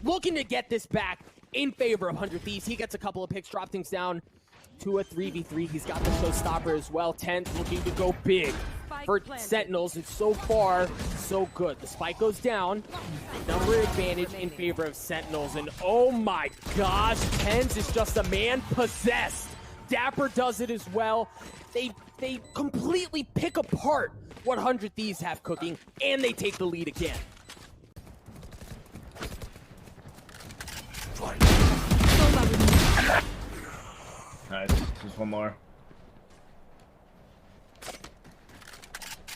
looking to get this back in favor of 100 Thieves. He gets a couple of picks, drop things down to a 3v3. He's got the showstopper as well. TENZ'S looking to go big for Sentinels, and so far, so good. The spike goes down, number advantage in favor of Sentinels, and oh my gosh, TENZ'S is just a man possessed. dapr does it as well. They completely pick apart what 100 Thieves have cooking, and they take the lead again. Nice, just one more.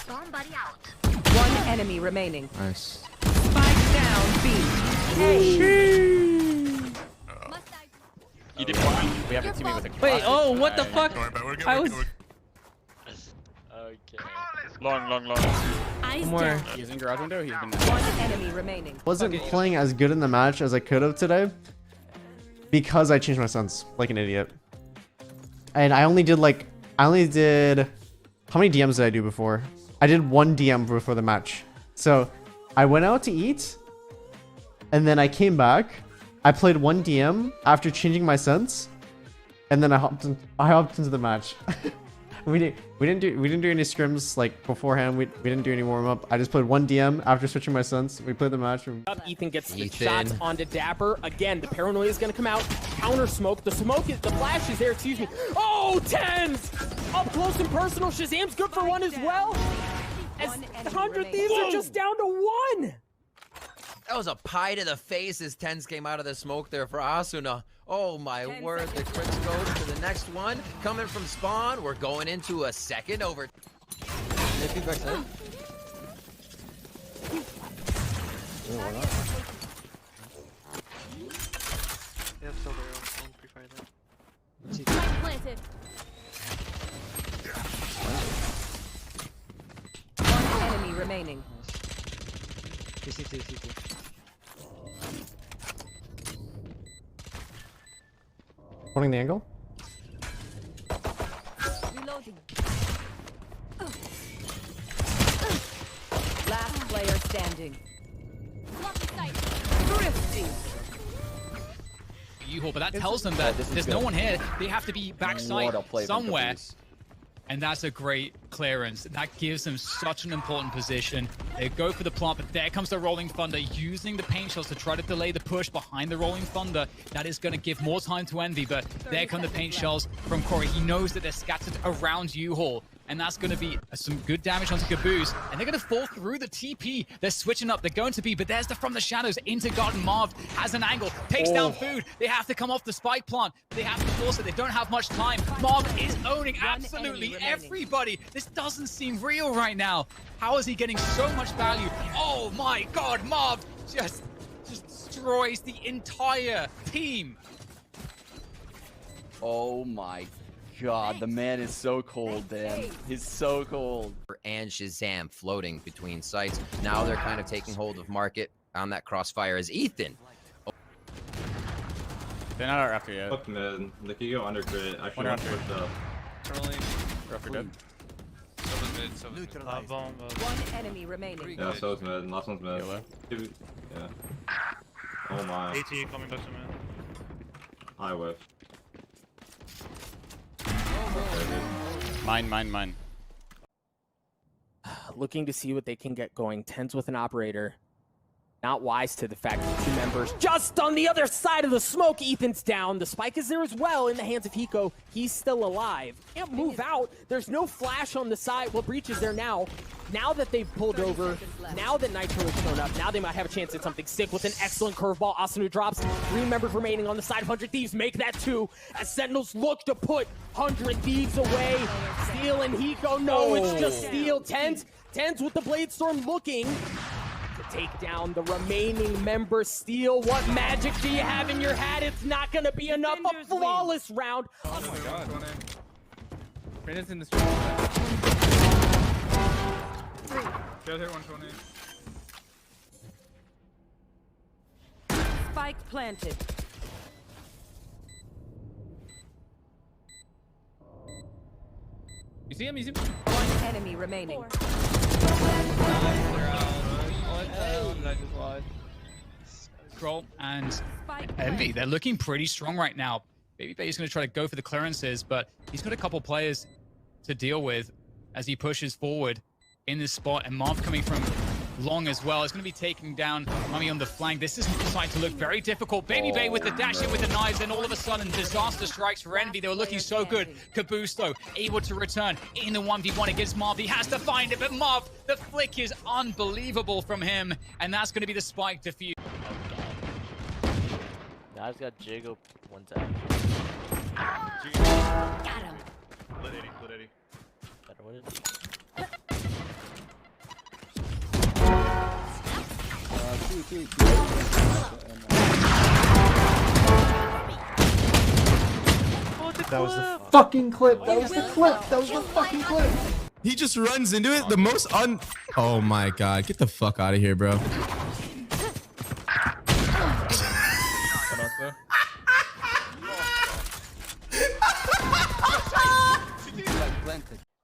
Somebody out. One enemy remaining. Nice. Spike down B. Hey. You did one. We have a teammate with a cross. Wait, oh, what the fuck? I was. Okay. Long. More. He's in garage window. He's been. One enemy remaining. Wasn't playing as good in the match as I could have today because I changed my sons like an idiot. And I only did how many DMs did I do before? I did 1 DM before the match. So I went out to eat and then I came back. I played 1 DM after changing my sense, and then I hopped into the match. we didn't do any scrims like beforehand. We didn't do any warm up. I just played 1 DM after switching my sense. We played the match. Ethan gets the shots onto dapr. Again, the paranoia is going to come out. Counter smoke. The flash is there. Excuse me. Oh, TENZ'S up close and personal. Shazam's good for 1 as well. As 100 Thieves are just down to 1. That was a pie to the face as TENZ'S came out of the smoke there for Asuna. Oh my word, the crits go to the next one. Coming from spawn, we're going into a second over. One enemy remaining. Holding the angle. Reloading. Last player standing. But that tells them that there's no one here. They have to be backside somewhere. And that's a great clearance. That gives them such an important position. They go for the plant, but there comes the Rolling Thunder, using the paint shells to try to delay the push behind the Rolling Thunder. That is going to give more time to Envy, but there come the paint shells from Corey. He knows that they're scattered around U-Haul, and that's going to be some good damage onto Caboose. And they're going to fall through the TP. They're switching up. They're going to be, but there's the from the shadows into Garden. Marv has an angle, takes down Food. They have to come off the spike plant. They have to force it. They don't have much time. Marv is owning absolutely everybody. This doesn't seem real right now. How is he getting so much value? Oh my God, Marv just destroys the entire team. Oh my God, the man is so cold, Dan. He's so cold. And shahzam floating between sites. Now they're kind of taking hold of market on that crossfire as Ethan. They're not out after yet. Fuck mid. They can go under crit. Actually, One one pushed up. They're after dead. One enemy remaining. Yeah, so it's mid. Last one's mid. Yeah. Oh my. AT coming back to mid. I whiff. Mine. Looking to see what they can get going. TENZ'S with an operator. Not wise to the fact that 2 members just on the other side of the smoke. Ethan's down. The spike is there as well in the hands of Hiko. He's still alive. Can't move out. There's no flash on the side. Well, Breach is there now. Now that they've pulled over, now that Nitro has shown up, now they might have a chance at something sick with an excellent curveball. Asuna drops. 3 members remaining on the side of 100 Thieves. Make that 2 as Sentinels look to put 100 Thieves away. Steel and Hiko. No, it's just Steel. TENZ'S with the Blade Storm looking to take down the remaining member. Steel, what magic do you have in your hat? It's not going to be enough. A flawless round. Oh my God. Brandon's in the street. Just hit 120. Spike planted. You see him? One enemy remaining. Troll and Envy. They're looking pretty strong right now. Baby Bay is going to try to go for the clearances, but he's got a couple players to deal with as he pushes forward in this spot. And Marv coming from long as well. It's going to be taking down Mummy on the flank. This is starting to look very difficult. Baby Bay with the dash in with the knives, and all of a sudden, disaster strikes for Envy. They were looking so good. Caboose, though, able to return in the 1v1 against Marv. He has to find it, but Marv, the flick is unbelievable from him, and that's going to be the spike defuse. Now I've got Jago one time. Got him. Lit 80, lit 80. Better what it is. That was the fucking clip. That was the clip. That was the fucking clip. He just runs into it. The most Oh my god. Get the fuck out of here, bro.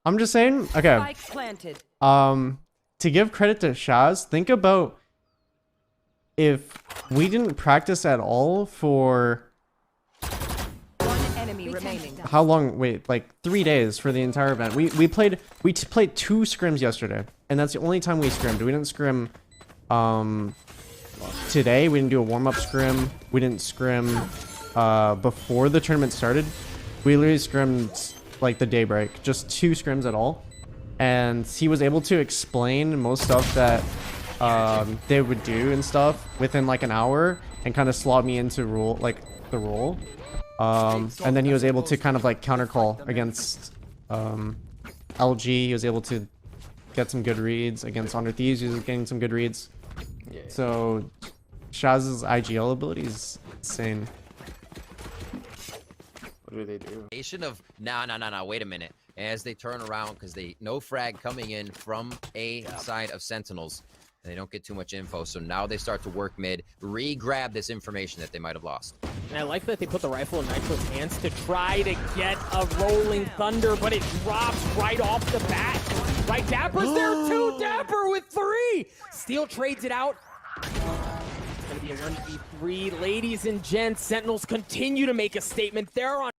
I'm just saying, okay. Spike planted. To give credit to Shaz, think about if we didn't practice at all for One enemy remaining. how long? Wait, like 3 days for the entire event. We played 2 scrims yesterday, and that's the only time we scrimmed. We didn't scrim today. We didn't do a warm-up scrim. We didn't scrim before the tournament started. We literally scrimmed like the daybreak, just 2 scrims at all. And he was able to explain most stuff that they would do and stuff within like an hour, and kind of slot me into the role. And then he was able to kind of like counter call against LG. He was able to get some good reads against Under Thieves. He was getting some good reads. So Shaz's IGL ability is insane. What do they do? Of no, wait a minute. As they turn around, because they no frag coming in from a side of Sentinels. And they don't get too much info, so now they start to work mid, re-grab this information that they might have lost. And I like that they put the rifle in Nitro's hands to try to get a rolling thunder, but it drops right off the bat. Right, Dapr's there too. Dapr with 3. Steel trades it out. It's gonna be a 1v3. Ladies and gents, Sentinels continue to make a statement. They're on.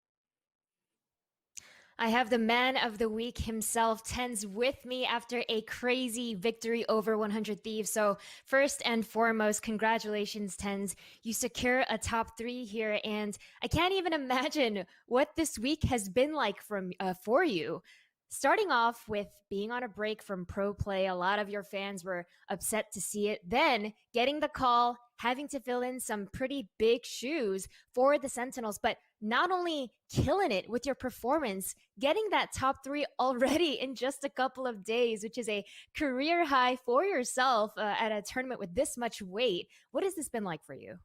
I have the man of the week himself, TENZ'S, with me after a crazy victory over 100 Thieves. So first and foremost, congratulations, TENZ'S. You secure a top 3 here, and I can't even imagine what this week has been like for you. Starting off with being on a break from pro play, a lot of your fans were upset to see it. Then getting the call, having to fill in some pretty big shoes for the Sentinels, but not only killing it with your performance, getting that top 3 already in just a couple of days, which is a career high for yourself at a tournament with this much weight. What has this been like for you?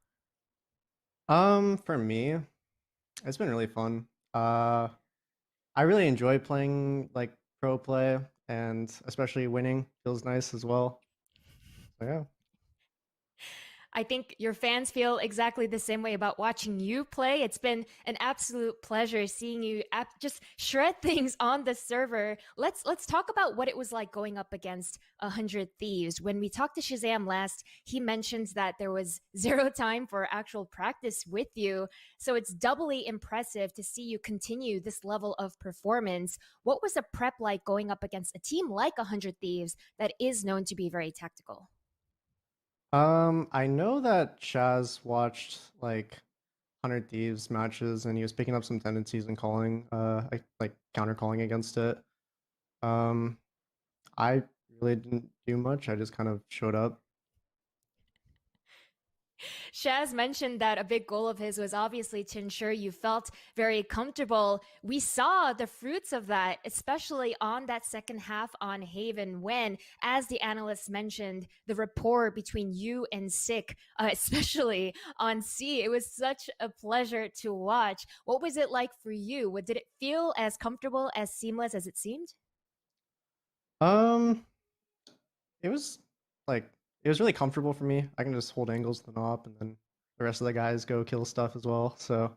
For me, it's been really fun. I really enjoy playing like pro play, and especially winning feels nice as well. So yeah. I think your fans feel exactly the same way about watching you play. It's been an absolute pleasure seeing you just shred things on the server. Let's talk about what it was like going up against 100 Thieves. When we talked to Shahzam last, he mentioned that there was 0 time for actual practice with you. So it's doubly impressive to see you continue this level of performance. What was the prep like going up against a team like 100 Thieves that is known to be very tactical? I know that Shaz watched like 100 Thieves matches, and he was picking up some tendencies and calling, like counter calling against it. I really didn't do much. I just kind of showed up. Shaz mentioned that a big goal of his was obviously to ensure you felt very comfortable. We saw the fruits of that, especially on that second half on Haven, when, as the analysts mentioned, the rapport between you and Sick, especially on C, it was such a pleasure to watch. What was it like for you? Did it feel as comfortable, as seamless as it seemed? It was like, it was really comfortable for me. I can just hold angles with the knob, and then the rest of the guys go kill stuff as well. So,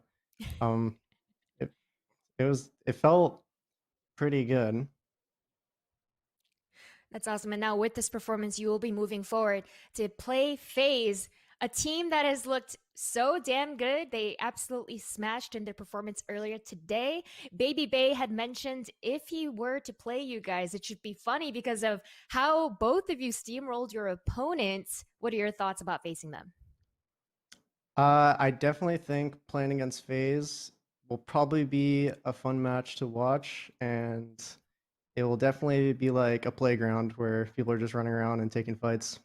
it felt pretty good. That's awesome. And now with this performance, you will be moving forward to play FaZe A team that has looked so damn good. They absolutely smashed in their performance earlier today. Baby Bay had mentioned if he were to play you guys, it should be funny because of how both of you steamrolled your opponents. What are your thoughts about facing them? I definitely think playing against FaZe will probably be a fun match to watch, and it will definitely be like a playground where people are just running around and taking fights.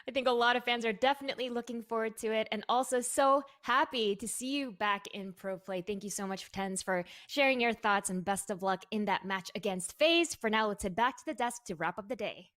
I think a lot of fans are definitely looking forward to it and also so happy to see you back in pro play. Thank you so much, TENZ'S, for sharing your thoughts and best of luck in that match against FaZe. For now, let's head back to the desk to wrap up the day.